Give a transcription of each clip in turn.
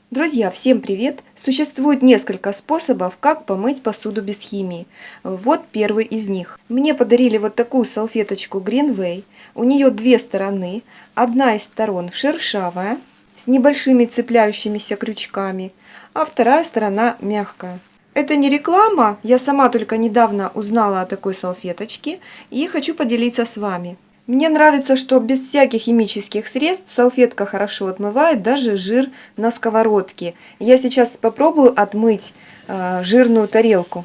Друзья, всем привет! Существует несколько способов, как помыть посуду без химии. Вот первый из них. Мне подарили вот такую салфеточку Greenway. У нее две стороны. Одна из сторон шершавая, с небольшими цепляющимися крючками, а вторая сторона мягкая. Это не реклама, я сама только недавно узнала о такой салфеточке и хочу поделиться с вами. Мне нравится, что без всяких химических средств салфетка хорошо отмывает даже жир на сковородке. Я сейчас попробую отмыть жирную тарелку.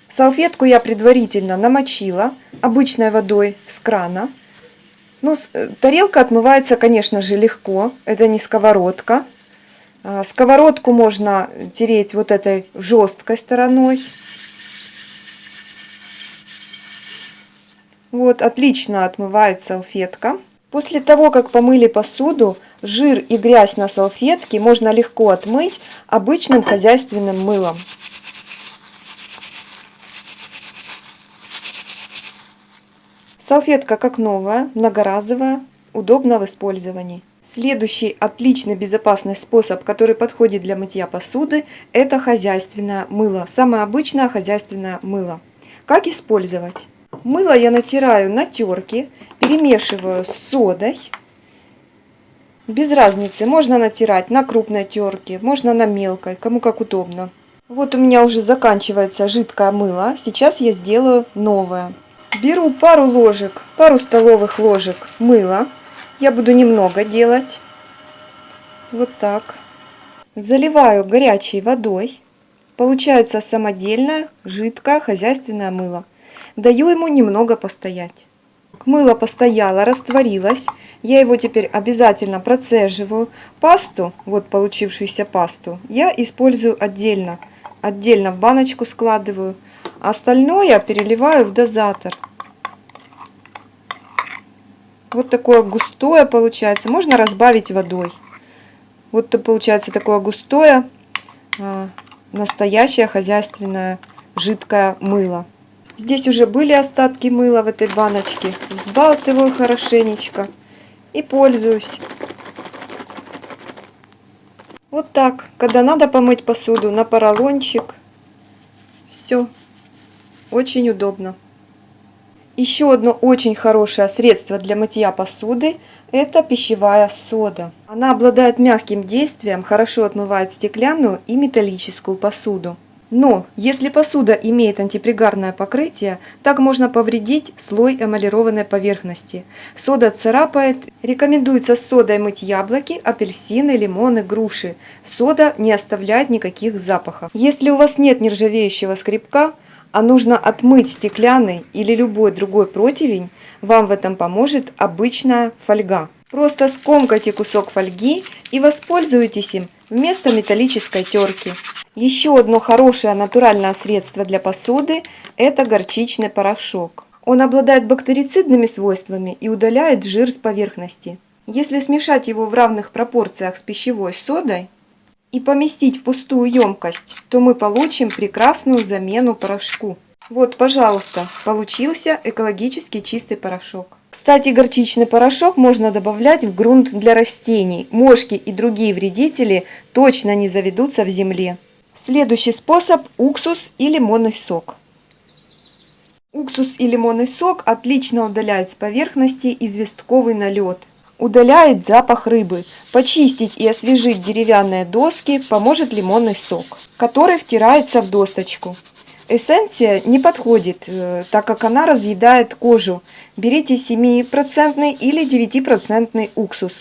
Салфетку я предварительно намочила обычной водой с крана. Тарелка отмывается, конечно же, легко. Это не сковородка. Сковородку можно тереть вот этой жесткой стороной. Вот, отлично отмывает салфетка. После того, как помыли посуду, жир и грязь на салфетке можно легко отмыть обычным хозяйственным мылом. Салфетка как новая, многоразовая, удобна в использовании. Следующий отличный безопасный способ, который подходит для мытья посуды, это хозяйственное мыло. Самое обычное хозяйственное мыло. Как использовать? Мыло я натираю на терке, перемешиваю с содой. Без разницы, можно натирать на крупной терке, можно на мелкой, кому как удобно. Вот у меня уже заканчивается жидкое мыло, сейчас я сделаю новое. Беру пару столовых ложек мыла, я буду немного делать. Вот так. Заливаю горячей водой, получается самодельное, жидкое хозяйственное мыло. Даю ему немного постоять. Мыло постояло, растворилось. Я его теперь обязательно процеживаю. Пасту, вот получившуюся пасту, я использую отдельно. Отдельно в баночку складываю. Остальное переливаю в дозатор. Вот такое густое получается. Можно разбавить водой. Вот получается такое густое, настоящее хозяйственное жидкое мыло. Здесь уже были остатки мыла в этой баночке. Взбалтываю хорошенечко и пользуюсь. Вот так. Когда надо помыть посуду, на поролончик. Все. Очень удобно. Еще одно очень хорошее средство для мытья посуды – это пищевая сода. Она обладает мягким действием, хорошо отмывает стеклянную и металлическую посуду. Но если посуда имеет антипригарное покрытие, так можно повредить слой эмалированной поверхности. Сода царапает. Рекомендуется с содой мыть яблоки, апельсины, лимоны, груши. Сода не оставляет никаких запахов. Если у вас нет нержавеющего скребка, а нужно отмыть стеклянный или любой другой противень, вам в этом поможет обычная фольга. Просто скомкайте кусок фольги и воспользуйтесь им вместо металлической терки. Еще одно хорошее натуральное средство для посуды – это горчичный порошок. Он обладает бактерицидными свойствами и удаляет жир с поверхности. Если смешать его в равных пропорциях с пищевой содой и поместить в пустую емкость, то мы получим прекрасную замену порошку. Вот, пожалуйста, получился экологически чистый порошок. Кстати, горчичный порошок можно добавлять в грунт для растений. Мошки и другие вредители точно не заведутся в земле. Следующий способ – уксус и лимонный сок. Уксус и лимонный сок отлично удаляют с поверхности известковый налет. Удаляет запах рыбы. Почистить и освежить деревянные доски поможет лимонный сок, который втирается в досточку. Эссенция не подходит, так как она разъедает кожу. Берите 7% или 9% уксус.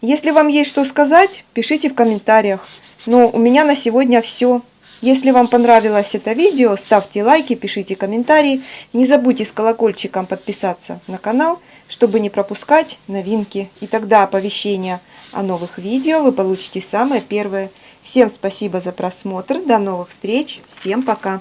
Если вам есть что сказать, пишите в комментариях. Но у меня на сегодня все. Если вам понравилось это видео, ставьте лайки, пишите комментарии. Не забудьте с колокольчиком подписаться на канал, чтобы не пропускать новинки. И тогда оповещения о новых видео вы получите самые первые. Всем спасибо за просмотр. До новых встреч. Всем пока.